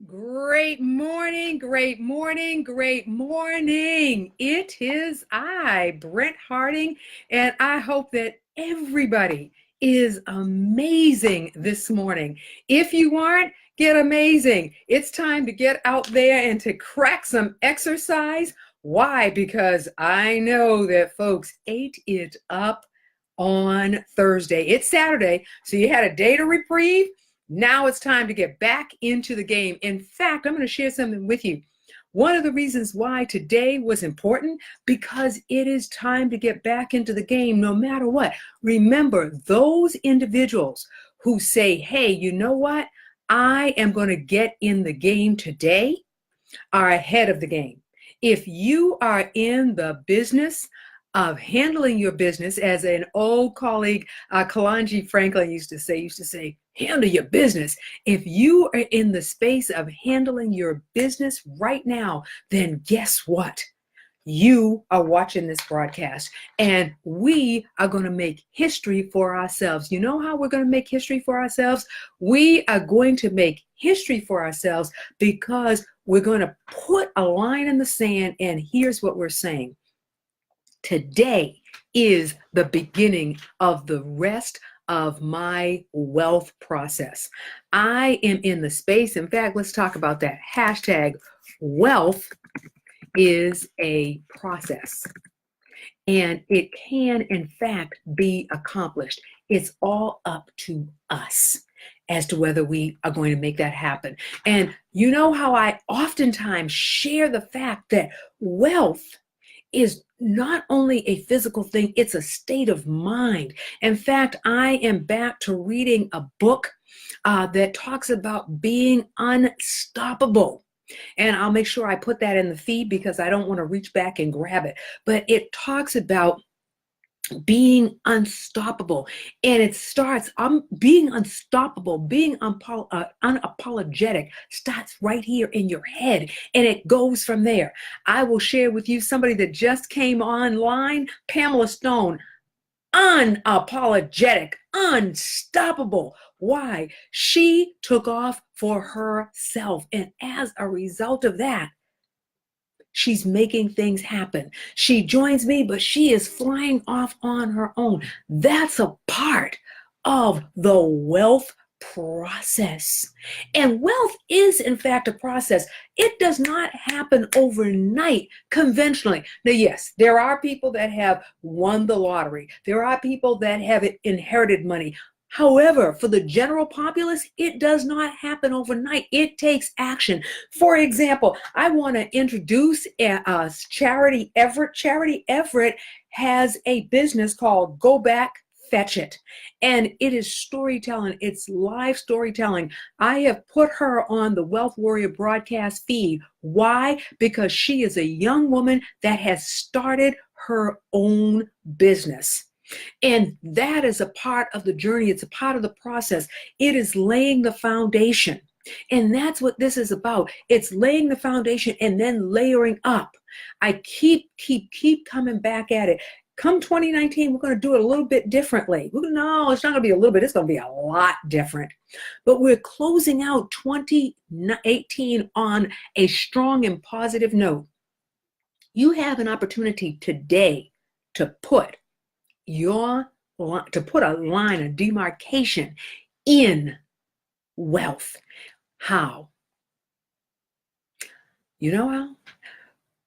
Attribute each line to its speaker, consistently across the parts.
Speaker 1: Great morning, great morning, great morning. It is I, Brent Harding, and I hope that everybody is amazing this morning. If you aren't, get amazing. It's time to get out there and to crack some exercise. Why? Because I know that folks ate it up on Thursday. It's Saturday, so you had a day to reprieve. Now it's time to get back into the game. In fact, I'm going to share something with you. One of the reasons why today was important, because it is time to get back into the game no matter what. Remember, those individuals who say, hey, you know what? I am going to get in the game today are ahead of the game. If you are in the business of handling your business, as an old colleague, Kalanji Franklin used to say, handle your business. If you are in the space of handling your business right now, then guess what? You are watching this broadcast, and we are going to make history for ourselves. You know how we're going to make history for ourselves? We are going to make history for ourselves because we're going to put a line in the sand, and here's what we're saying. Today is the beginning of the rest of my wealth process. I am in the space. In fact, let's talk about that. Hashtag wealth is a process, and it can, in fact, be accomplished. It's all up to us as to whether we are going to make that happen. And you know how I oftentimes share the fact that wealth is not only a physical thing, it's a state of mind. In fact, I am back to reading a book that talks about being unstoppable. And I'll make sure I put that in the feed because I don't want to reach back and grab it. But it talks about being unstoppable. And it starts, being unstoppable, being unapologetic starts right here in your head. And it goes from there. I will share with you somebody that just came online, Pamela Stone. Unapologetic, unstoppable. Why? She took off for herself. And as a result of that, she's making things happen. She joins me, but she is flying off on her own. That's a part of the wealth process. And wealth is, in fact, a process. It does not happen overnight conventionally. Now, yes, there are people that have won the lottery. There are people that have inherited money. However, for the general populace, it does not happen overnight. It takes action. For example, I want to introduce Charity Everett. Charity Everett has a business called Go Back, Fetch It. And it is storytelling. It's live storytelling. I have put her on the Wealth Warrior broadcast feed. Why? Because she is a young woman that has started her own business. And that is a part of the journey. It's a part of the process. It is laying the foundation. And that's what this is about. It's laying the foundation and then layering up. I keep coming back at it. Come 2019, we're going to do it a little bit differently. No, it's not going to be a little bit. It's going to be a lot different. But we're closing out 2018 on a strong and positive note. You have an opportunity today to put a line of demarcation in wealth. How? You know how?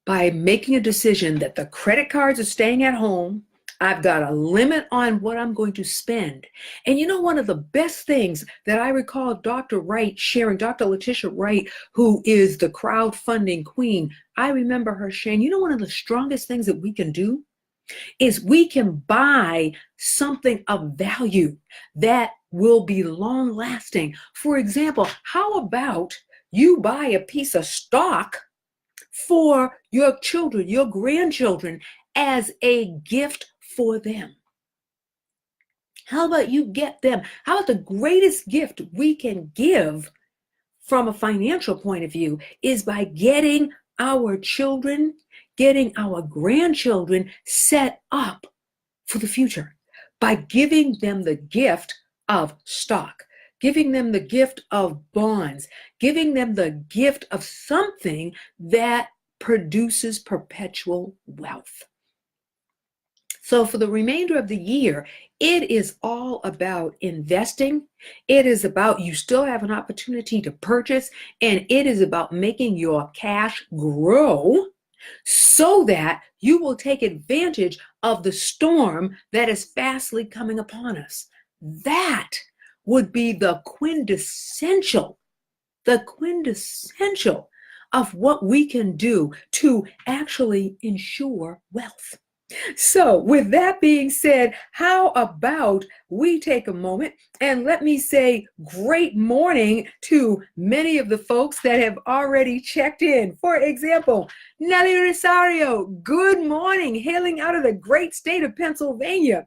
Speaker 1: By making a decision that the credit cards are staying at home. I've got a limit on what I'm going to spend. And you know, one of the best things that I recall Dr. Wright sharing, Dr. Letitia Wright, who is the crowdfunding queen, I remember her sharing, you know, one of the strongest things that we can do is we can buy something of value that will be long lasting. For example, how about you buy a piece of stock for your children, your grandchildren, as a gift for them? How about you get them? How about the greatest gift we can give from a financial point of view is by getting our children, getting our grandchildren set up for the future by giving them the gift of stock. giving them the gift of bonds, giving them the gift of something that produces perpetual wealth. So for the remainder of the year, it is all about investing. It is about you still have an opportunity to purchase, and it is about making your cash grow so that you will take advantage of the storm that is fastly coming upon us. That would be the quintessential of what we can do to actually ensure wealth. So, with that being said, how about we take a moment and let me say great morning to many of the folks that have already checked in. For example, Nelly Rosario, good morning, hailing out of the great state of Pennsylvania.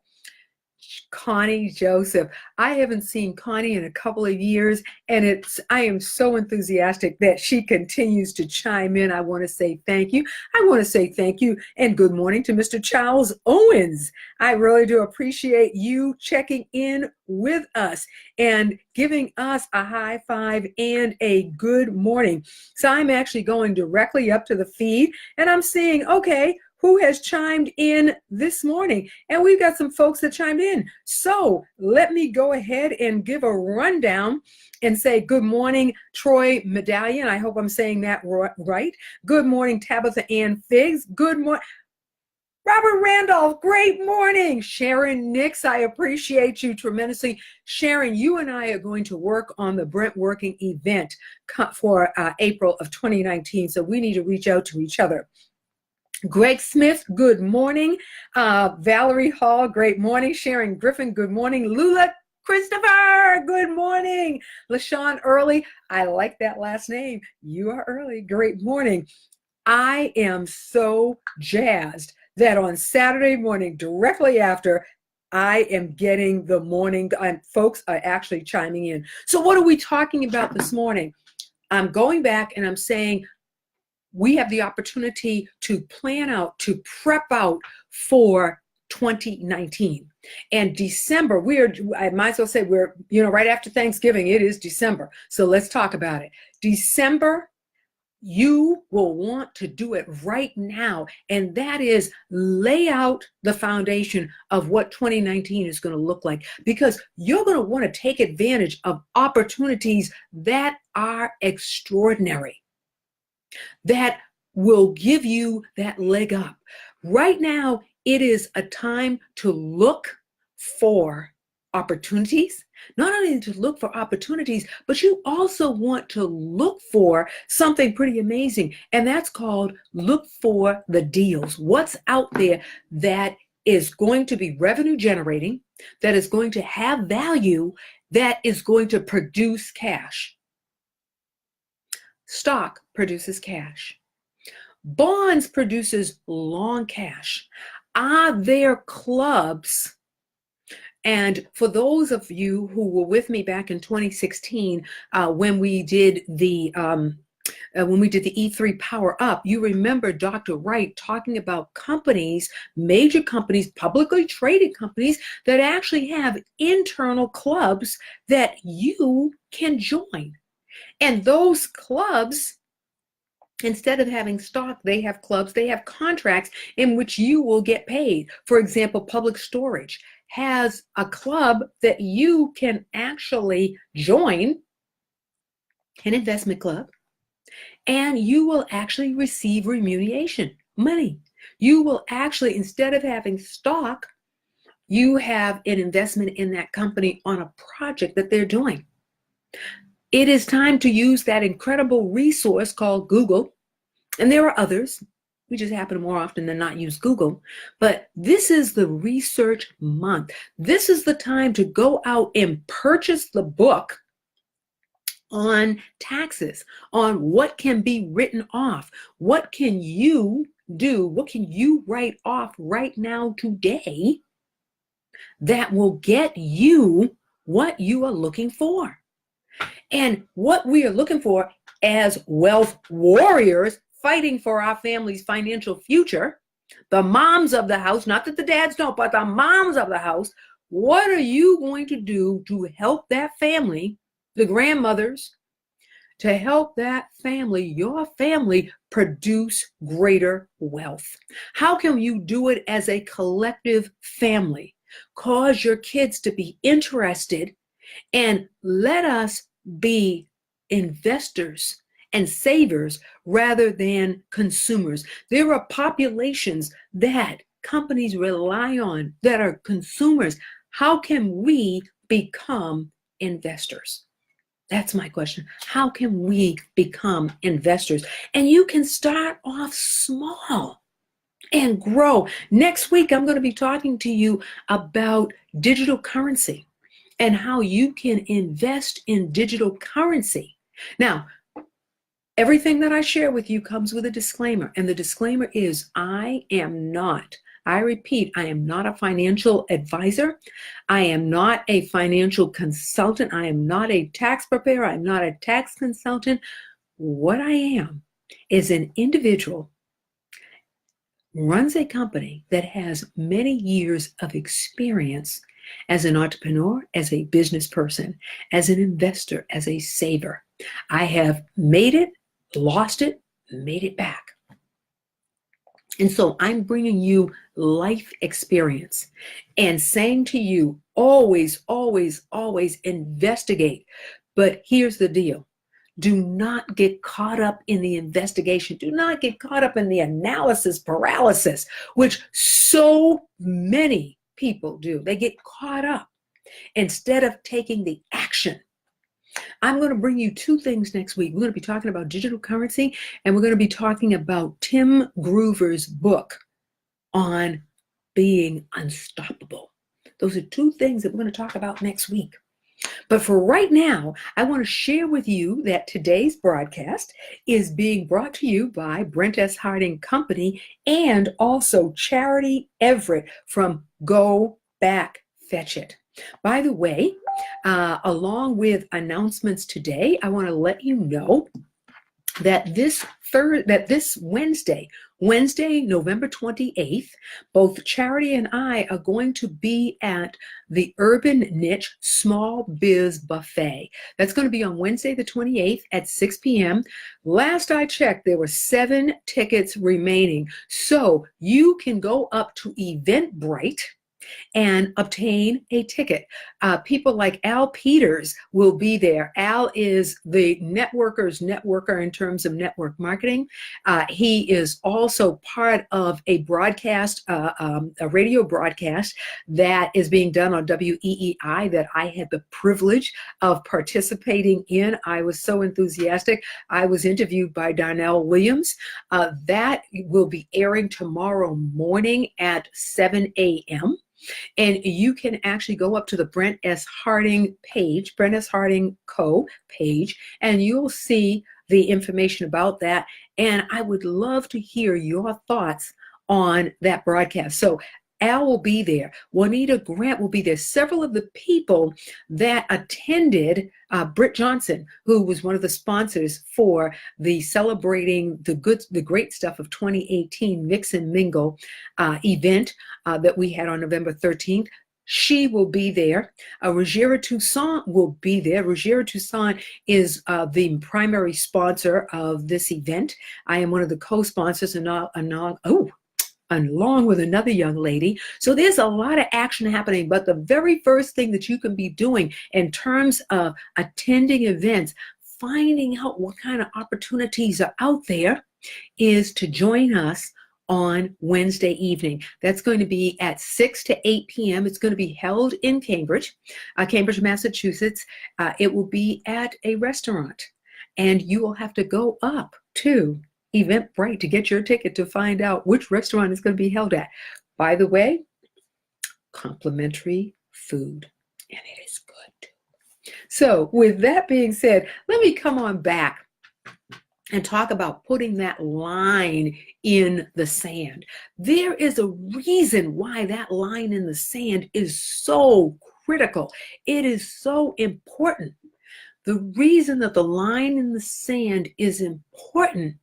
Speaker 1: Connie Joseph. I haven't seen Connie in a couple of years, and I am so enthusiastic that she continues to chime in. I want to say thank you. I want to say thank you and good morning to Mr. Charles Owens. I really do appreciate you checking in with us and giving us a high five and a good morning. So I'm actually going directly up to the feed, and I'm seeing, okay, who has chimed in this morning. And we've got some folks that chimed in. So let me go ahead and give a rundown and say good morning, Troy Medallion. I hope I'm saying that right. Good morning, Tabitha Ann Figs. Good morning. Robert Randolph, great morning. Sharon Nix, I appreciate you tremendously. Sharon, you and I are going to work on the Brent Working event for April of 2019. So we need to reach out to each other. Greg Smith, good morning. Valerie Hall, great morning. Sharon Griffin, good morning. Lula Christopher, good morning. LaShawn Early, I like that last name. You are early, great morning. I am so jazzed that on Saturday morning, directly after, I am getting the morning, folks are actually chiming in. So what are we talking about this morning? I'm going back and I'm saying, we have the opportunity to plan out, to prep out for 2019. And December, I might as well say we're, right after Thanksgiving, it is December. So let's talk about it. December, you will want to do it right now. And that is lay out the foundation of what 2019 is going to look like, because you're going to want to take advantage of opportunities that are extraordinary, that will give you that leg up. Right now, it is a time to look for opportunities. Not only to look for opportunities, but you also want to look for something pretty amazing. And that's called look for the deals. What's out there that is going to be revenue generating, that is going to have value, that is going to produce cash. Stock produces cash. Bonds produces long cash. Are there clubs? And for those of you who were with me back in 2016, when we did the E3 Power Up, you remember Dr. Wright talking about companies, major companies, publicly traded companies that actually have internal clubs that you can join. And those clubs, instead of having stock, they have clubs, they have contracts in which you will get paid. For example, Public Storage has a club that you can actually join, an investment club, and you will actually receive remuneration, money. You will actually, instead of having stock, you have an investment in that company on a project that they're doing. It is time to use that incredible resource called Google. And there are others. We just happen to more often than not use Google. But this is the research month. This is the time to go out and purchase the book on taxes, on what can be written off. What can you do? What can you write off right now today that will get you what you are looking for? And what we are looking for as wealth warriors fighting for our family's financial future, the moms of the house, not that the dads don't, but the moms of the house, What are you going to do to help that family, the grandmothers, to help that family, your family, produce greater wealth? How can you do it as a collective family? Cause your kids to be interested and let us be investors and savers rather than consumers. There are populations that companies rely on that are consumers. How can we become investors? That's my question. How can we become investors? And you can start off small and grow. Next week, I'm going to be talking to you about digital currency and how you can invest in digital currency. Now, everything that I share with you comes with a disclaimer, and the disclaimer is I repeat, I am not a financial advisor. I am not a financial consultant. I am not a tax preparer. I'm not a tax consultant. What I am is an individual runs a company that has many years of experience as an entrepreneur, as a business person, as an investor, as a saver. I have made it, lost it, made it back. And so I'm bringing you life experience and saying to you, always, always, always investigate. But here's the deal. Do not get caught up in the investigation. Do not get caught up in the analysis paralysis, which so many people do. They get caught up instead of taking the action. I'm going to bring you two things next week. We're going to be talking about digital currency, and we're going to be talking about Tim Groover's book on being unstoppable. Those are two things that we're going to talk about next week. But for right now, I want to share with you that today's broadcast is being brought to you by Brent S. Harding Company and also Charity Everett from Go Back Fetch It. By the way, along with announcements today, I want to let you know that this Wednesday, November 28th, both Charity and I are going to be at the Urban Niche Small Biz Buffet. That's going to be on Wednesday the 28th at 6 p.m. Last I checked, there were 7 tickets remaining. So you can go up to Eventbrite and obtain a ticket. People like Al Peters will be there. Al is the networker in terms of network marketing. He is also part of a broadcast, a radio broadcast that is being done on WEEI that I had the privilege of participating in. I was so enthusiastic. I was interviewed by Darnell Williams. That will be airing tomorrow morning at 7 a.m. And you can actually go up to the Brent S. Harding page, Brent S. Harding Co. page, and you'll see the information about that. And I would love to hear your thoughts on that broadcast. So Al will be there. Juanita Grant will be there. Several of the people that attended, Britt Johnson, who was one of the sponsors for the Celebrating the Great Stuff of 2018 Mix and Mingle event that we had on November 13th. She will be there. Ruggiero Toussaint will be there. Ruggiero Toussaint is the primary sponsor of this event. I am one of the co-sponsors, along with another young lady. So there's a lot of action happening, but the very first thing that you can be doing in terms of attending events, finding out what kind of opportunities are out there, is to join us on Wednesday evening. That's going to be at 6 to 8 p.m. It's going to be held in Cambridge, Massachusetts. It will be at a restaurant, and you will have to go up to Eventbrite to get your ticket to find out which restaurant is going to be held at. By the way, complimentary food, and it is good. So with that being said, let me come on back and talk about putting that line in the sand. There is a reason why that line in the sand is so critical. It is so important. The reason that the line in the sand is important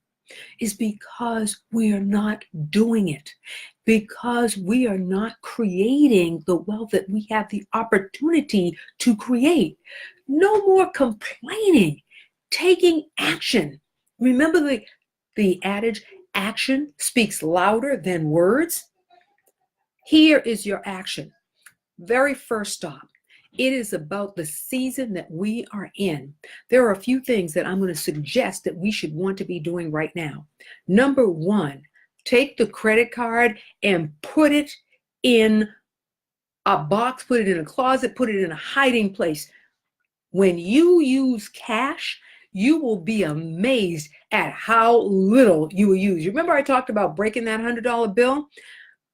Speaker 1: is because we are not doing it, because we are not creating the wealth that we have the opportunity to create. No more complaining, taking action. Remember the adage, action speaks louder than words? Here is your action. Very first stop. It is about the season that we are in. There are a few things that I'm going to suggest that we should want to be doing right now. Number one, take the credit card and put it in a box, put it in a closet, put it in a hiding place. When you use cash, you will be amazed at how little you will use. You remember I talked about breaking that $100 bill?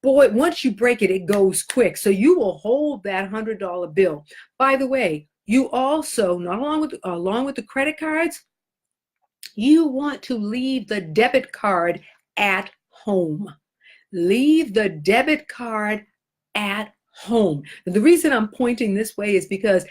Speaker 1: Boy, once you break it, it goes quick. So you will hold that $100 bill. By the way, you also, not along with the credit cards, you want to leave the debit card at home. Leave the debit card at home. And the reason I'm pointing this way is because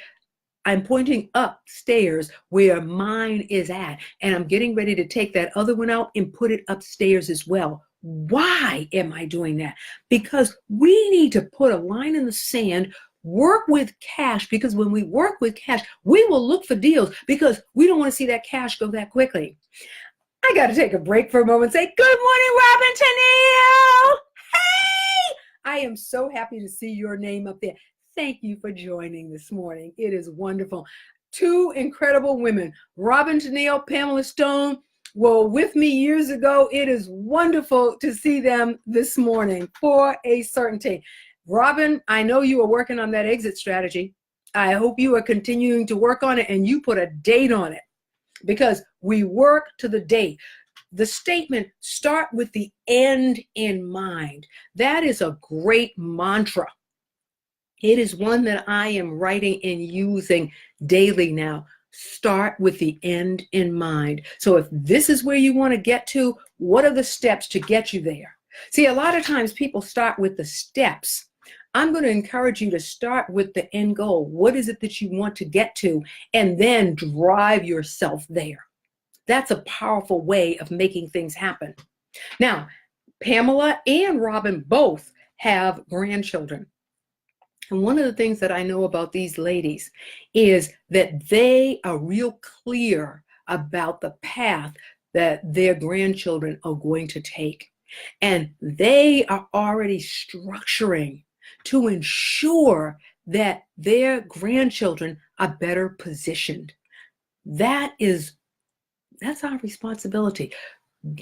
Speaker 1: I'm pointing upstairs where mine is at, and I'm getting ready to take that other one out and put it upstairs as well. Why am I doing that? Because we need to put a line in the sand, work with cash, because when we work with cash, we will look for deals because we don't want to see that cash go that quickly. I got to take a break for a moment and say, good morning, Robin Tennille. Hey, I am so happy to see your name up there. Thank you for joining this morning. It is wonderful. Two incredible women, Robin Tennille, Pamela Stone, were with me years ago. It is wonderful to see them this morning for a certainty. Robin, I know you are working on that exit strategy. I hope you are continuing to work on it and you put a date on it, because we work to the date. The statement, start with the end in mind. That is a great mantra. It is one that I am writing and using daily now. Start with the end in mind. So if this is where you want to get to, what are the steps to get you there? See, a lot of times people start with the steps. I'm going to encourage you to start with the end goal. What is it that you want to get to? And then drive yourself there. That's a powerful way of making things happen. Now, Pamela and Robin both have grandchildren. And one of the things that I know about these ladies is that they are real clear about the path that their grandchildren are going to take. And they are already structuring to ensure that their grandchildren are better positioned. That's our responsibility.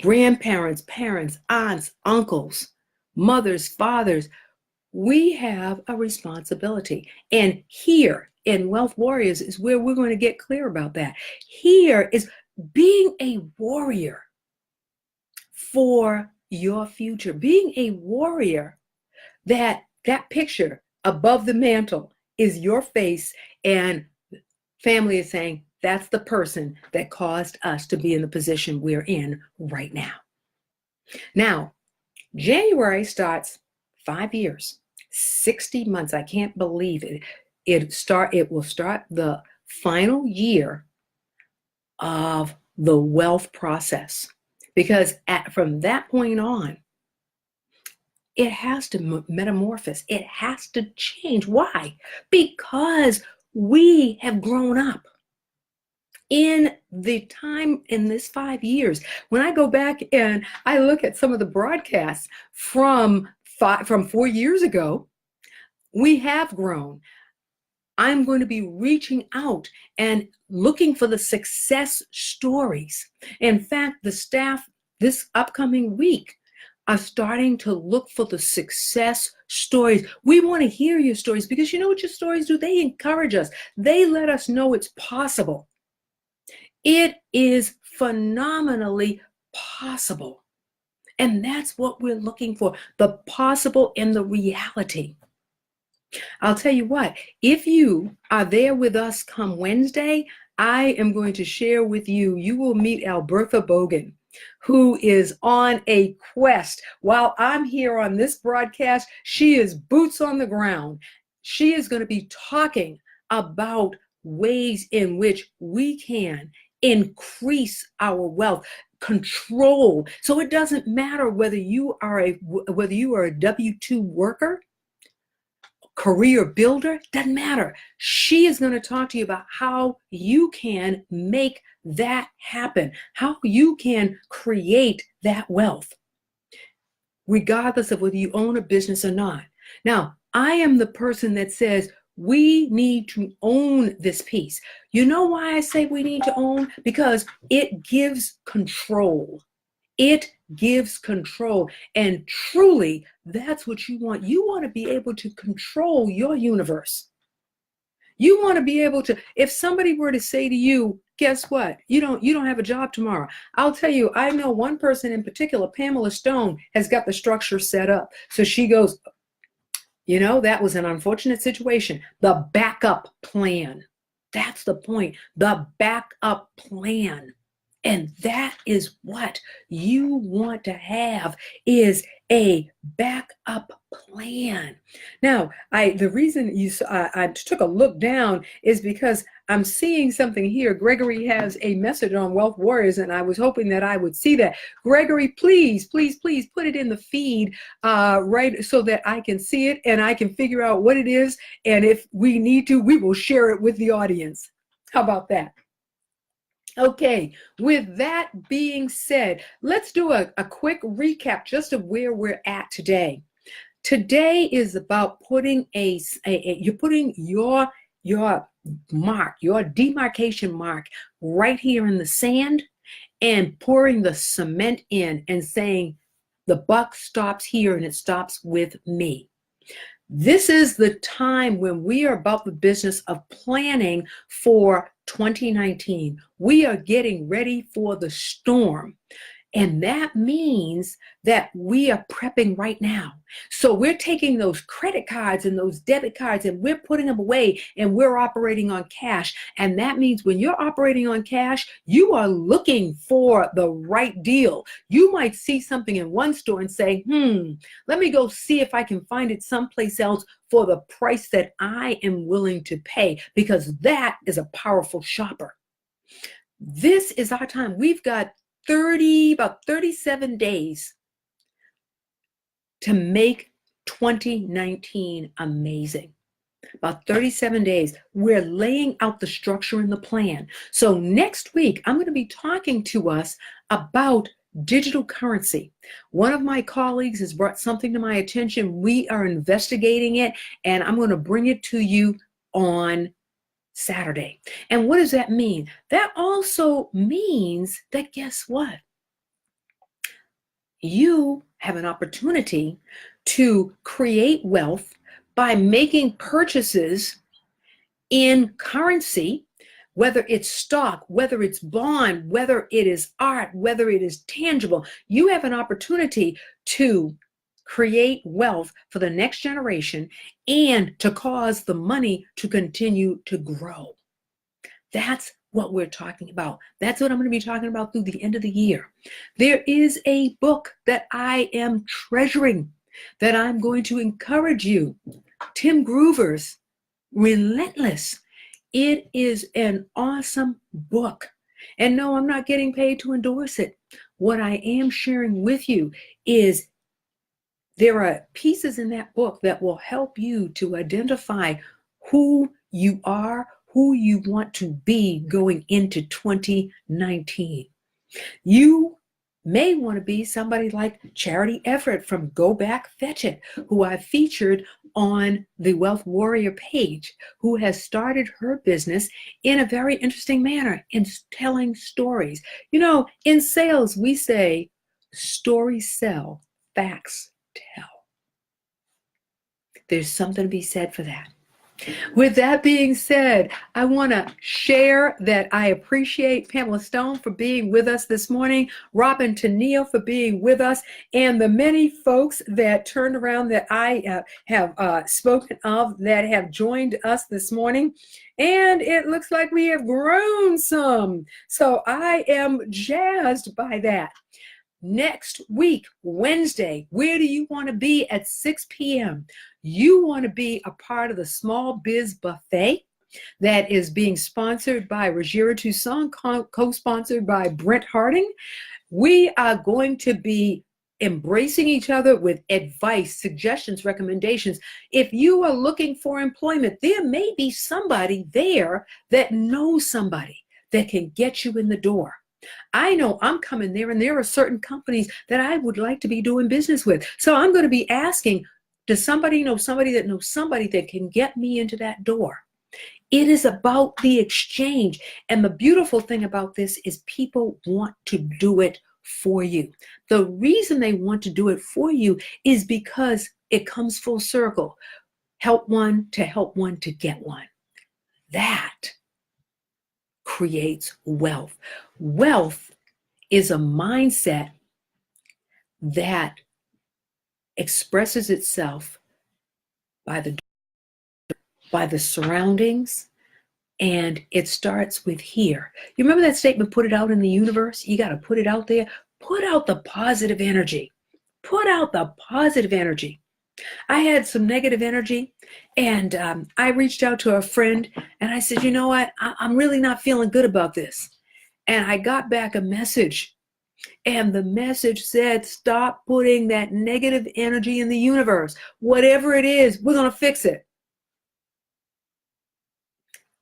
Speaker 1: Grandparents, parents, aunts, uncles, mothers, fathers, we have a responsibility. And here in Wealth Warriors is where we're going to get clear about that. Here is being a warrior for your future, being a warrior, that picture above the mantle is your face, and family is saying, that's the person that caused us to be in the position we're in right now. Now, January starts 5 years, 60 months. I can't believe it. It will start the final year of the wealth process, because from that point on, it has to metamorphose. It has to change. Why? Because we have grown up. In the time in this 5 years, when I go back and I look at some of the broadcasts from 4 years ago, we have grown. I'm going to be reaching out and looking for the success stories. In fact, the staff this upcoming week are starting to look for the success stories. We want to hear your stories, because you know what your stories do? They encourage us. They let us know it's possible. It is phenomenally possible. And that's what we're looking for, the possible and the reality. I'll tell you what, if you are there with us come Wednesday, I am going to share with you, you will meet Albertha Bogan, who is on a quest. While I'm here on this broadcast, she is boots on the ground. She is going to be talking about ways in which we can increase our wealth, control. So it doesn't matter whether you are a W-2 worker, career builder, doesn't matter. She is going to talk to you about how you can make that happen, how you can create that wealth, regardless of whether you own a business or not. Now, I am the person that says we need to own this piece. You know why I say we need to own? Because it gives control. It gives control. And truly, that's what you want. You want to be able to control your universe. You want to be able to, if somebody were to say to you, guess what? You don't have a job tomorrow. I'll tell you, I know one person in particular, Pamela Stone, has got the structure set up. So she goes, that was an unfortunate situation. The backup plan. That's the point. The backup plan. And that is what you want to have, is a backup plan. Now, the reason I took a look down is because I'm seeing something here. Gregory has a message on Wealth Warriors, and I was hoping that I would see that. Gregory, please, please, please put it in the feed right so that I can see it and I can figure out what it is. And if we need to, we will share it with the audience. How about that? Okay, with that being said, let's do a quick recap just of where we're at today. Today is about putting you're putting your mark, your demarcation mark right here in the sand and pouring the cement in and saying the buck stops here and it stops with me. This is the time when we are about the business of planning for 2019. We are getting ready for the storm. And that means that we are prepping right now. So we're taking those credit cards and those debit cards and we're putting them away and we're operating on cash. And that means when you're operating on cash, you are looking for the right deal. You might see something in one store and say, let me go see if I can find it someplace else for the price that I am willing to pay, because that is a powerful shopper. This is our time. We've got about 37 days to make 2019 amazing. About 37 days. We're laying out the structure and the plan. So next week, I'm going to be talking to us about digital currency. One of my colleagues has brought something to my attention. We are investigating it, and I'm going to bring it to you on Saturday. And what does that mean? That also means that, guess what? You have an opportunity to create wealth by making purchases in currency, whether it's stock, whether it's bond, whether it is art, whether it is tangible. You have an opportunity to create wealth for the next generation and to cause the money to continue to grow. That's what we're talking about. That's what I'm going to be talking about through the end of the year. There is a book that I am treasuring that I'm going to encourage you. Tim Groover's Relentless. It is an awesome book. And no, I'm not getting paid to endorse it. What I am sharing with you is there are pieces in that book that will help you to identify who you are, who you want to be going into 2019. You may want to be somebody like Charity Everett from Go Back Fetch It, who I featured on the Wealth Warrior page, who has started her business in a very interesting manner in telling stories. In sales, we say stories sell, facts tell. There's something to be said for that. With that being said, I want to share that I appreciate Pamela Stone for being with us this morning, Robin Tennille for being with us, and the many folks that turned around that I have spoken of that have joined us this morning. And it looks like we have grown some. So I am jazzed by that. Next week, Wednesday, where do you want to be at 6 p.m.? You want to be a part of the Small Biz Buffet. that is being sponsored by Rogera Toussaint, co-sponsored by Brent Harding. We are going to be embracing each other with advice, suggestions, recommendations. If you are looking for employment, there may be somebody there that knows somebody that can get you in the door. I know I'm coming there, and there are certain companies that I would like to be doing business with. So I'm going to be asking, does somebody know somebody that knows somebody that can get me into that door? It is about the exchange. And the beautiful thing about this is people want to do it for you. The reason they want to do it for you is because it comes full circle. Help one to get one. That creates wealth. Wealth is a mindset that expresses itself by the surroundings, and it starts with here. You remember that statement, put it out in the universe? You got to put it out there. Put out the positive energy. Put out the positive energy. I had some negative energy, and I reached out to a friend, and I said, you know what? I'm really not feeling good about this. And I got back a message, and the message said, stop putting that negative energy in the universe. Whatever it is, we're going to fix it.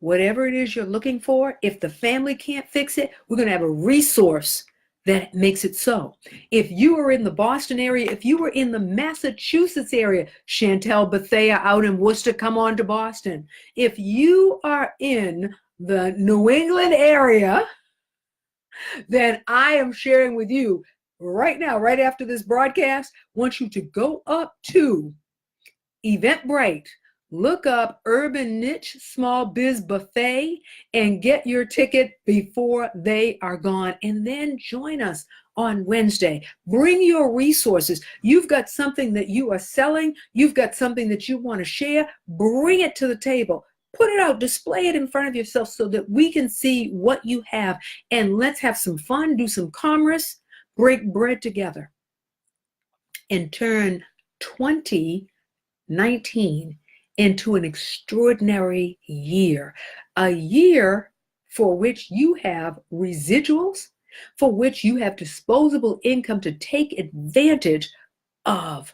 Speaker 1: Whatever it is you're looking for, if the family can't fix it, we're going to have a resource that makes it so. If you are in the Boston area, if you were in the Massachusetts area, Chantel Bethea out in Worcester, come on to Boston. If you are in the New England area, then I am sharing with you right now, right after this broadcast, want you to go up to Eventbrite, look up Urban Niche Small Biz Buffet and get your ticket before they are gone. And then join us on Wednesday. Bring your resources. You've got something that you are selling. You've got something that you want to share. Bring it to the table. Put it out, display it in front of yourself so that we can see what you have. And let's have some fun, do some commerce, break bread together, and turn 2019 into an extraordinary year. A year for which you have residuals, for which you have disposable income to take advantage of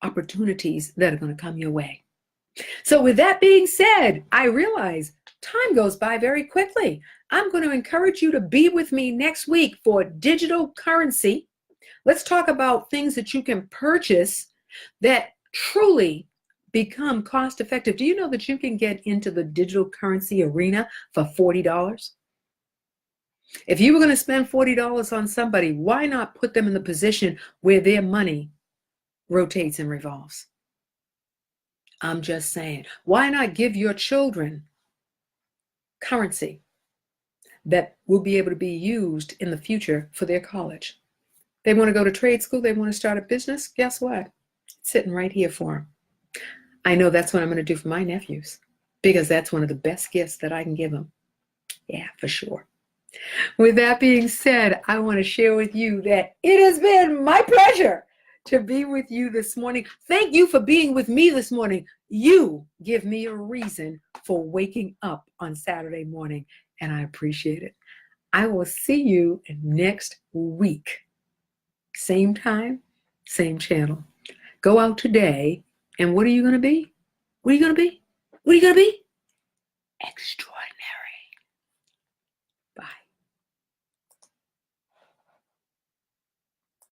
Speaker 1: opportunities that are going to come your way. So with that being said, I realize time goes by very quickly. I'm going to encourage you to be with me next week for digital currency. Let's talk about things that you can purchase that truly become cost effective. Do you know that you can get into the digital currency arena for $40? If you were going to spend $40 on somebody, why not put them in the position where their money rotates and revolves? I'm just saying, why not give your children currency that will be able to be used in the future for their college? They want to go to trade school, they want to start a business, guess what? It's sitting right here for them. I know that's what I'm going to do for my nephews, because that's one of the best gifts that I can give them. Yeah, for sure. With that being said, I want to share with you that it has been my pleasure to be with you this morning. Thank you for being with me this morning. You give me a reason for waking up on Saturday morning, and I appreciate it. I will see you next week. Same time, same channel. Go out today, and what are you going to be? What are you going to be? What are you going to be? Extra.